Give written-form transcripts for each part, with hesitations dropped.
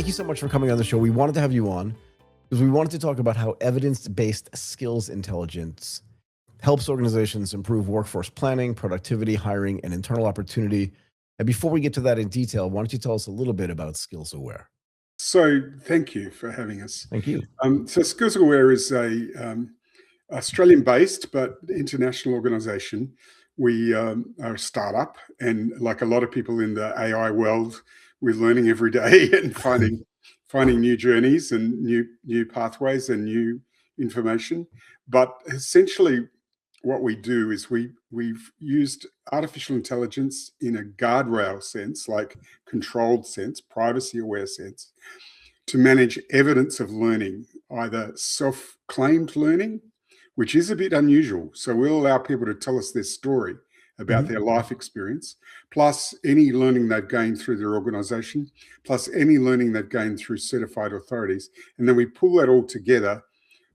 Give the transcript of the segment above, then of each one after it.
thank you so much for coming on the show. We wanted to have you on because we wanted to talk about how evidence-based skills intelligence helps organizations improve workforce planning, productivity, hiring, and internal opportunity. And before we get to that in detail, why don't you tell us a little bit about SkillsAware? So thank you for having us. Thank you. So SkillsAware is a Australian-based but international organization. We are a startup, and like a lot of people in the AI world, we're learning every day and finding new journeys and new pathways and new information. But essentially, what we do is we've used artificial intelligence in a guardrail sense, like controlled sense, privacy-aware sense, to manage evidence of learning, either self-claimed learning, which is a bit unusual. So we'll allow people to tell us their story about their life experience, plus any learning they've gained through their organization, plus any learning they've gained through certified authorities. And then we pull that all together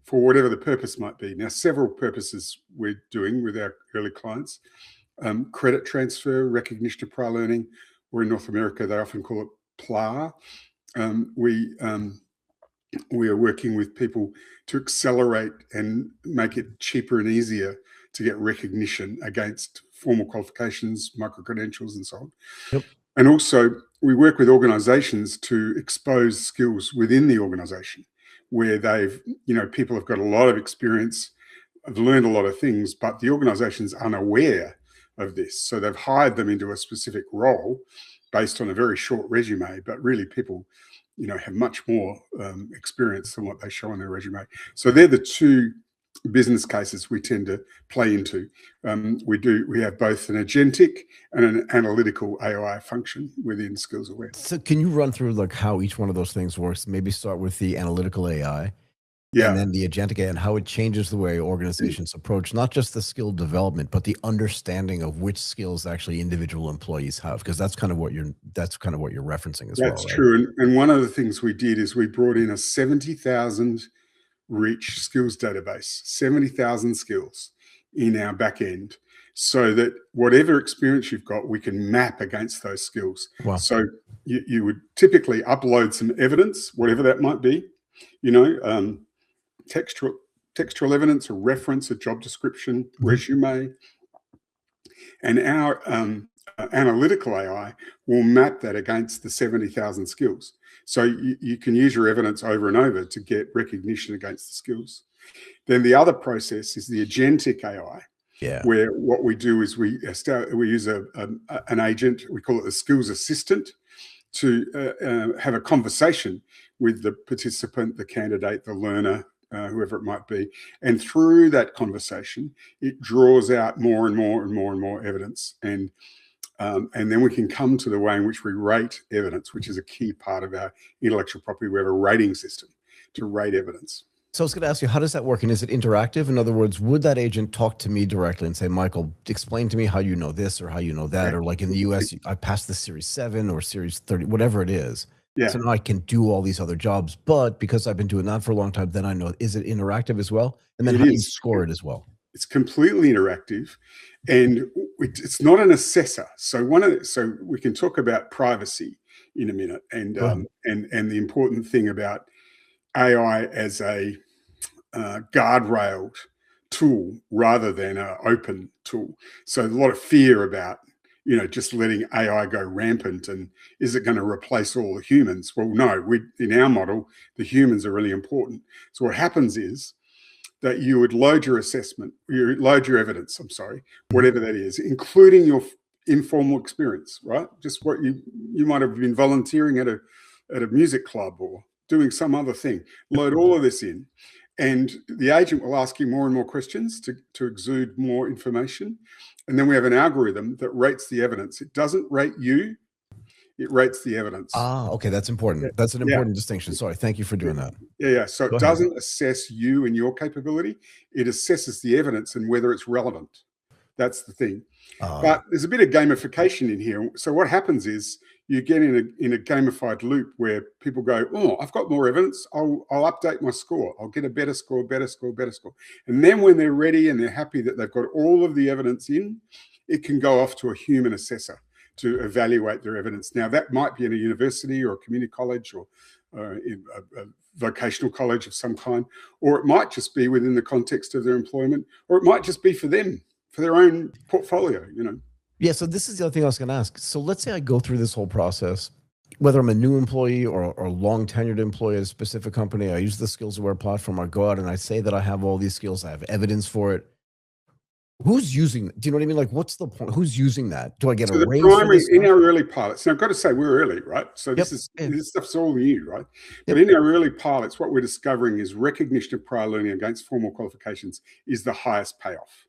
for whatever the purpose might be. Now, several purposes we're doing with our early clients: credit transfer, recognition of prior learning, or in North America, they often call it plethora. We are working with people to accelerate and make it cheaper and easier to get recognition against formal qualifications, micro-credentials, and so on. Yep. And also, we work with organizations to expose skills within the organization where people have got a lot of experience, have learned a lot of things, but the organization's unaware of this. So they've hired them into a specific role based on a very short resume, but really people have much more experience than what they show on their resume. So they're the two business cases we tend to play into. We have both an agentic and an analytical AI function within SkillsAware. So can you run through like how each one of those things works? Maybe start with the analytical AI. Yeah. And then the agentic AI, and how it changes the way organizations approach not just the skill development, but the understanding of which skills actually individual employees have, because that's kind of what you're referencing as well. That's true. And one of the things we did is we brought in a 70,000 rich skills database, 70,000 skills in our back end, so that whatever experience you've got, we can map against those skills. Wow. So you would typically upload some evidence, whatever that might be, textual evidence, a reference, a job description, resume, and our analytical AI will map that against the 70,000 skills. So you can use your evidence over and over to get recognition against the skills. Then the other process is the agentic AI, where what we do is we use an agent, we call it the skills assistant, to have a conversation with the participant, the candidate, the learner, whoever it might be. And through that conversation, it draws out more and more and more and more evidence. And then we can come to the way in which we rate evidence, which is a key part of our intellectual property. We have a rating system to rate evidence. So I was going to ask you, how does that work? And is it interactive? In other words, would that agent talk to me directly and say, Michael, explain to me how you know this or how you know that? Or like in the US, I passed the Series 7 or Series 30, whatever it is. Yeah. So now I can do all these other jobs. But because I've been doing that for a long time, then I know, is it interactive as well? And then how do you score it as well? It's completely interactive, and it's not an assessor. So we can talk about privacy in a minute, and the important thing about AI as a guardrailed tool rather than an open tool. So a lot of fear about just letting AI go rampant, and is it going to replace all the humans? Well, no. In our model, the humans are really important. So what happens is that you would load your evidence, whatever that is, including your informal experience, right? Just what you might have been volunteering at a music club or doing some other thing. Load all of this in, and the agent will ask you more and more questions to exude more information. And then we have an algorithm that rates the evidence. It doesn't rate you, it rates the evidence. Ah, okay, that's important. That's an important distinction. Sorry, thank you for doing that. Yeah. So it doesn't assess you and your capability. It assesses the evidence and whether it's relevant. That's the thing. But there's a bit of gamification in here. So what happens is you get in a gamified loop where people go, oh, I've got more evidence. I'll update my score. I'll get a better score. And then when they're ready and they're happy that they've got all of the evidence in, it can go off to a human assessor to evaluate their evidence. Now, that might be in a university or a community college or in a vocational college of some kind, or it might just be within the context of their employment, or it might just be for them, for their own portfolio, you know. Yeah, so this is the other thing I was going to ask. So let's say I go through this whole process, whether I'm a new employee or a long tenured employee at a specific company, I use the SkillsAware platform, I go out and I say that I have all these skills, I have evidence for it. Who's using, do you know what I mean? Like, what's the point? Who's using that? Do I get a raise for this in stuff? our early pilots, now I've got to say we're early, right? So Yep. this stuff's all new, right? But in our early pilots, what we're discovering is recognition of prior learning against formal qualifications is the highest payoff.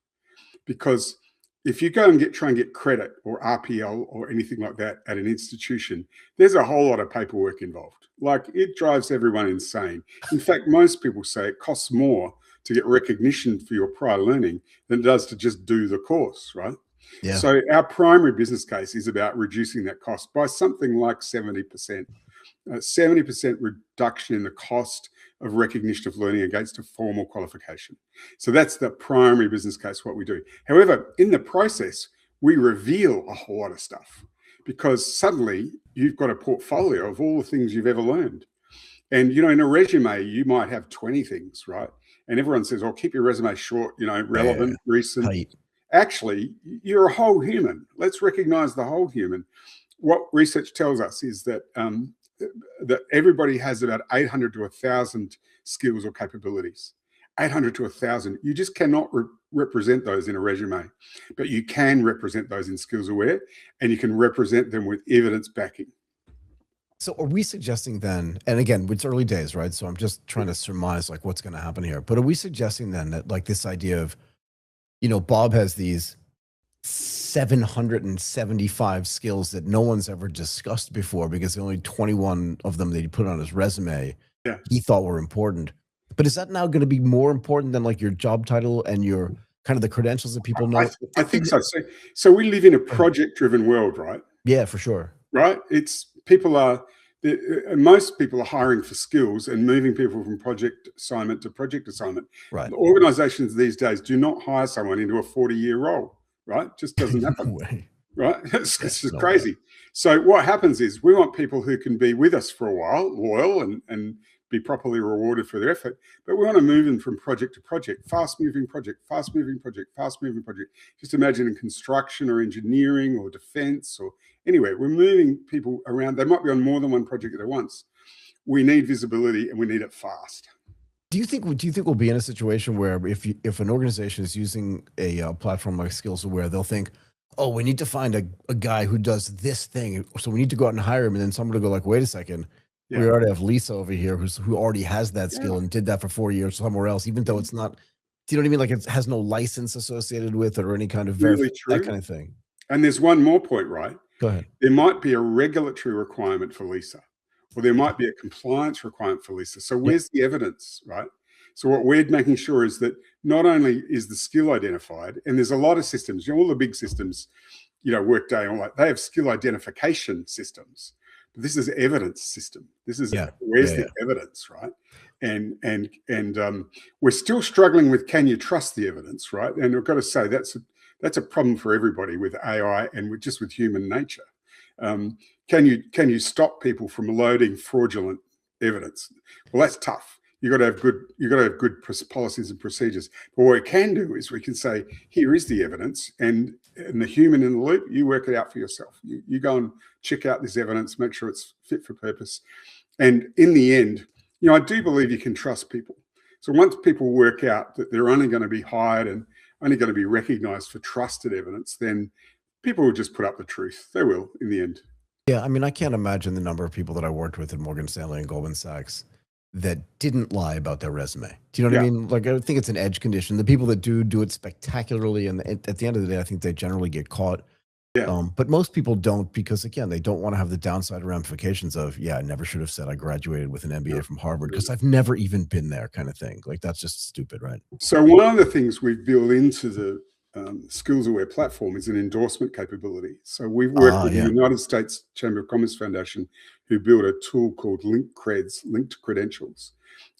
Because if you go and try and get credit or RPL or anything like that at an institution, there's a whole lot of paperwork involved. Like, it drives everyone insane. In fact, most people say it costs more to get recognition for your prior learning than it does to just do the course, right? Yeah. So our primary business case is about reducing that cost by something like 70%. 70% reduction in the cost of recognition of learning against a formal qualification. So that's the primary business case, what we do. However, in the process, we reveal a whole lot of stuff, because suddenly you've got a portfolio of all the things you've ever learned. And, you know, in a resume, you might have 20 things, right? And everyone says, oh, keep your resume short, you know, relevant, recent. Tight. Actually, you're a whole human. Let's recognize the whole human. What research tells us is that that everybody has about 800 to 1,000 skills or capabilities. 800 to 1,000. You just cannot represent those in a resume, but you can represent those in SkillsAware, and you can represent them with evidence backing. So are we suggesting then, and again, it's early days, right? So I'm just trying to surmise like what's going to happen here. But are we suggesting then that, like, this idea of, you know, Bob has these 775 skills that no one's ever discussed before because only 21 of them that he put on his resume he thought were important. But is that now going to be more important than like your job title and your kind of the credentials that people know? I think so. So we live in a project-driven world, right? Yeah, for sure. Right? Most people are hiring for skills and moving people from project assignment to project assignment. Right. Organizations these days do not hire someone into a 40-year role, right? Just doesn't happen. Right? It's just crazy. So what happens is we want people who can be with us for a while, loyal, and be properly rewarded for their effort. But we want to move them from project to project, fast-moving project, fast-moving project, fast-moving project. Just imagine in construction or engineering or defense or anywhere, we're moving people around. They might be on more than one project at once. We need visibility, and we need it fast. Do you think we'll be in a situation where if an organization is using a platform like SkillsAware, they'll think, oh, we need to find a guy who does this thing, so we need to go out and hire him, and then someone will go like, wait a second, we already have Lisa over here who already has that skill and did that for 4 years somewhere else, even though it's not, do you know what I mean? Like, it has no license associated with it or any kind of really true. that kind of thing. And there's one more point, right? Go ahead. There might be a regulatory requirement for Lisa, or there might be a compliance requirement for Lisa. So where's the evidence, right? So what we're making sure is that not only is the skill identified, and there's a lot of systems, you know, all the big systems, you know, Workday and all that, they have skill identification systems. But this is evidence system. This is where's the evidence, right? And we're still struggling with, can you trust the evidence, right? And I've got to say that's a problem for everybody with AI and with human nature. Can you stop people from loading fraudulent evidence? Well, that's tough. You got to have good policies and procedures. But what we can do is we can say, here is the evidence, and the human in the loop, you work it out for yourself. You go and check out this evidence, make sure it's fit for purpose. And in the end, you know, I do believe you can trust people. So once people work out that they're only going to be hired and only going to be recognized for trusted evidence, then people will just put up the truth. They will in the end. Yeah, I mean, I can't imagine the number of people that I worked with at Morgan Stanley and Goldman Sachs that didn't lie about their resume. Do you know what I mean? Like, I think it's an edge condition. The people that do it spectacularly, and at the end of the day, I think they generally get caught. But most people don't, because again, they don't want to have the downside ramifications of, I never should have said I graduated with an MBA from Harvard because I've never even been there, kind of thing. Like, that's just stupid, right? So one of the things we've built into the SkillsAware platform is an endorsement capability. So we've worked with the United States Chamber of Commerce Foundation, who built a tool called Linked Credentials.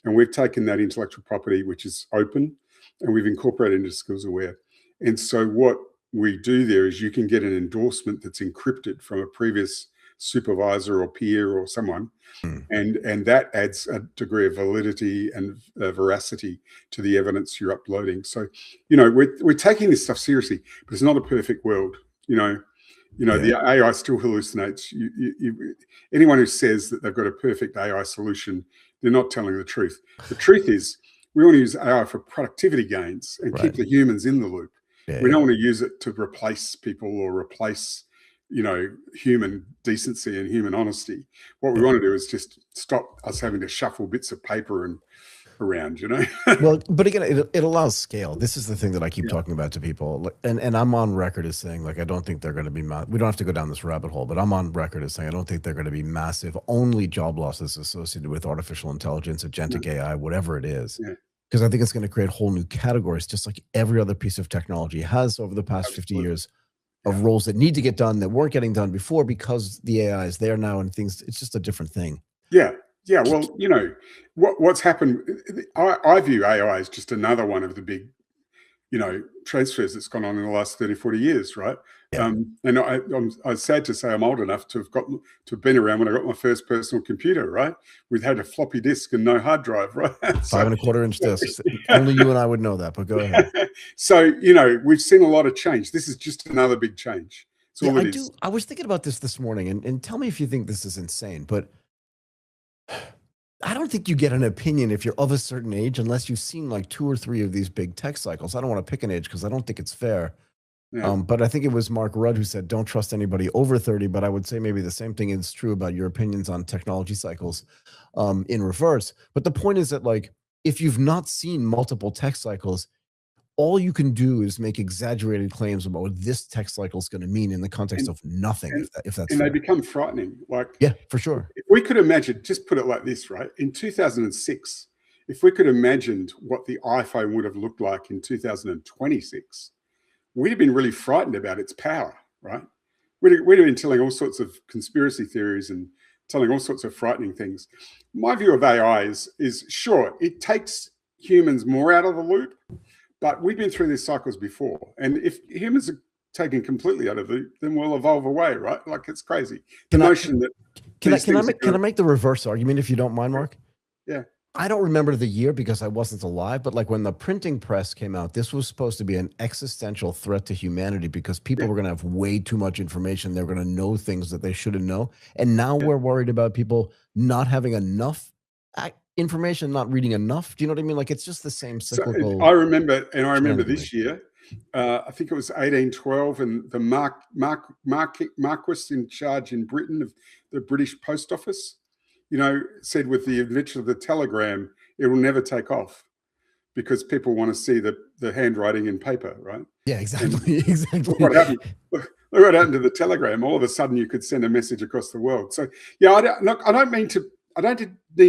And we've taken that intellectual property, which is open, and we've incorporated into SkillsAware. And so what we do there is you can get an endorsement that's encrypted from a previous supervisor or peer or someone. Hmm. And that adds a degree of validity and veracity to the evidence you're uploading. So, we're taking this stuff seriously, but it's not a perfect world. The AI still hallucinates. Anyone who says that they've got a perfect AI solution, they're not telling the truth. The truth is, we want to use AI for productivity gains and keep the humans in the loop. We don't want to use it to replace people or replace, human decency and human honesty. What we want to do is just stop us having to shuffle bits of paper and around, Well, but again, it allows scale. This is the thing that I keep talking about to people, and I'm on record as saying, like, I don't think they're going to be we don't have to go down this rabbit hole, but I'm on record as saying I don't think they're going to be massive only job losses associated with artificial intelligence, agentic AI, whatever it is, because I think it's going to create whole new categories, just like every other piece of technology has over the past 50 years of roles that need to get done that weren't getting done before because the AI is there now and things. It's just a different thing. Yeah. Well, what's happened, I view AI as just another one of the big, transfers that's gone on in the last 30, 40 years, right? And I'm sad to say I'm old enough to have been around when I got my first personal computer, right? We had a floppy disk and no hard drive, right? 5.25-inch discs. Only you and I would know that, but go ahead. So, we've seen a lot of change. This is just another big change. That's all it is. I was thinking about this morning, and tell me if you think this is insane, but I don't think you get an opinion if you're of a certain age unless you've seen like 2 or 3 of these big tech cycles. I don't want to pick an age because I don't think it's fair. But I think it was Mark Rudd who said, don't trust anybody over 30. But I would say maybe the same thing is true about your opinions on technology cycles in reverse. But the point is that, like, if you've not seen multiple tech cycles, all you can do is make exaggerated claims about what this tech cycle is going to mean in the context of nothing, if that's and fair. they become frightening. Like, yeah, for sure. If we could imagine, just put it like this, right? In 2006, if we could imagine what the iPhone would have looked like in 2026, we'd have been really frightened about its power, right? We'd have been telling all sorts of conspiracy theories and telling all sorts of frightening things. My view of AI is sure, it takes humans more out of the loop, but we've been through these cycles before. And if humans are taken completely out of the loop, then we'll evolve away, right? Like, it's crazy. Can I make the reverse argument, if you don't mind, Mark? Yeah. I don't remember the year because I wasn't alive, but like when the printing press came out, this was supposed to be an existential threat to humanity because people were going to have way too much information. They're going to know things that they shouldn't know. And now we're worried about people not having enough information, not reading enough. Do you know what I mean? Like, it's just the same cyclical. So I remember this year, I think it was 1812, and the Marquis in charge in Britain of the British Post Office, said with the invention of the telegram, it will never take off because people want to see the handwriting in paper, right? Yeah, exactly. Exactly. Look what happened to the telegram. All of a sudden, you could send a message across the world. So, yeah, I don't need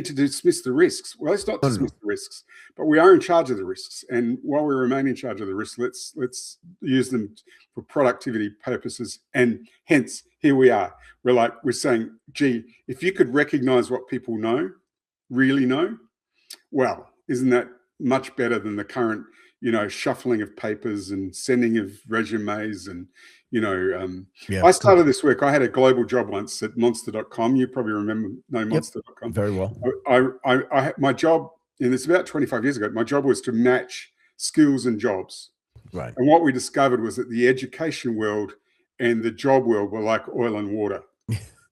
to dismiss the risks. Well, let's not dismiss the risks, but we are in charge of the risks. And while we remain in charge of the risks, let's use them for productivity purposes. And hence, here we are. We're saying, gee, if you could recognize what people really know, well, isn't that much better than the current, shuffling of papers and sending of resumes and, I started this work. I had a global job once at monster.com. You probably know monster.com. Very well. My job, and it's about 25 years ago, my job was to match skills and jobs. Right. And what we discovered was that the education world and the job world were like oil and water.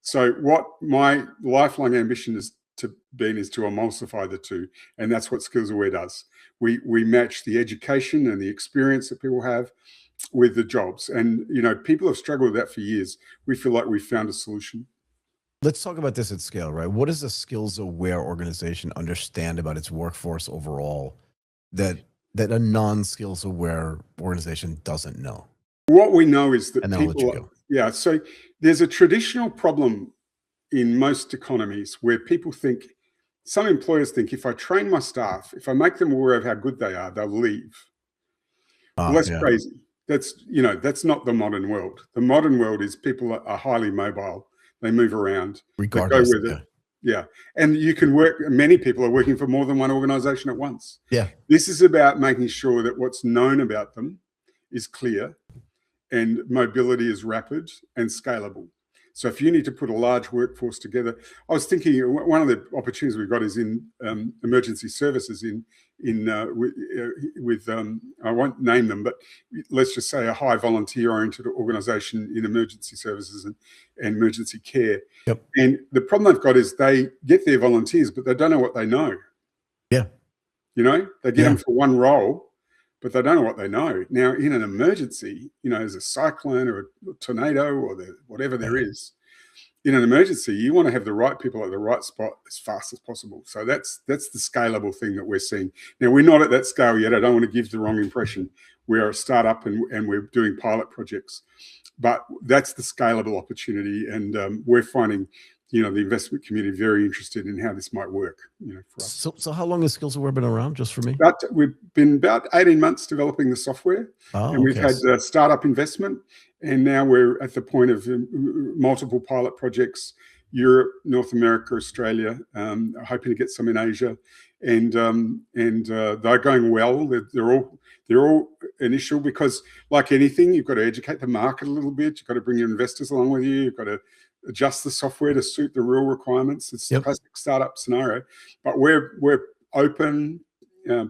So what my lifelong ambition is to emulsify the two. And that's what SkillsAware does. We match the education and the experience that people have with the jobs. And, people have struggled with that for years. We feel like we've found a solution. Let's talk about this at scale, right? What does a SkillsAware organization understand about its workforce overall that a non-SkillsAware organization doesn't know? What we know is that so there's a traditional problem in most economies where some employers think, if I train my staff, if I make them aware of how good they are, they'll leave. Well, that's crazy. That's not the modern world. The modern world is people are highly mobile. They move around. Regardless. They go with it. Yeah. And you can many people are working for more than one organization at once. Yeah. This is about making sure that what's known about them is clear and mobility is rapid and scalable. So if you need to put a large workforce together, I was thinking one of the opportunities we've got is in emergency services with I won't name them, but let's just say a high volunteer-oriented organization in emergency services and emergency care. Yep. And the problem they've got is they get their volunteers, but they don't know what they know. Yeah. You know, they get them for one role, but they don't know what they know. Now, in an emergency, you know, there's a cyclone or a tornado or whatever there is. In an emergency, you want to have the right people at the right spot as fast as possible. So that's the scalable thing that we're seeing. Now, we're not at that scale yet. I don't want to give the wrong impression. We are a startup and we're doing pilot projects, but that's the scalable opportunity. And we're finding, you know, the investment community very interested in how this might work, you know, for us. So how long has SkillsAware been around, just for me? We've been about 18 months developing the software, and we've had startup investment, and now we're at the point of multiple pilot projects, Europe, North America, Australia, hoping to get some in Asia, and they're going well. They're all initial, because like anything, you've got to educate the market a little bit. You've got to bring your investors along with you. You've got to adjust the software to suit the real requirements. It's a classic startup scenario, but we're open,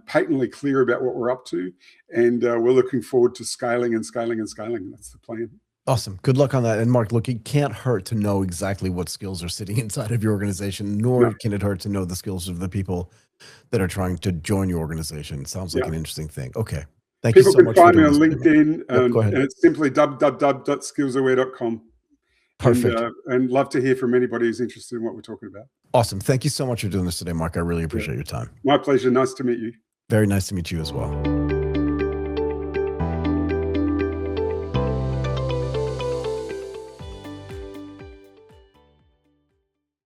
patently clear about what we're up to, and we're looking forward to scaling and scaling and scaling. That's the plan. Awesome. Good luck on that. And Mark, look, it can't hurt to know exactly what skills are sitting inside of your organization, nor can it hurt to know the skills of the people that are trying to join your organization. Sounds like an interesting thing. Okay. Thank you so much. People can find me on LinkedIn, and it's simply www.skillsaware.com. Perfect. And love to hear from anybody who's interested in what we're talking about. Awesome. Thank you so much for doing this today, Mark. I really appreciate your time. My pleasure. Nice to meet you. Very nice to meet you as well.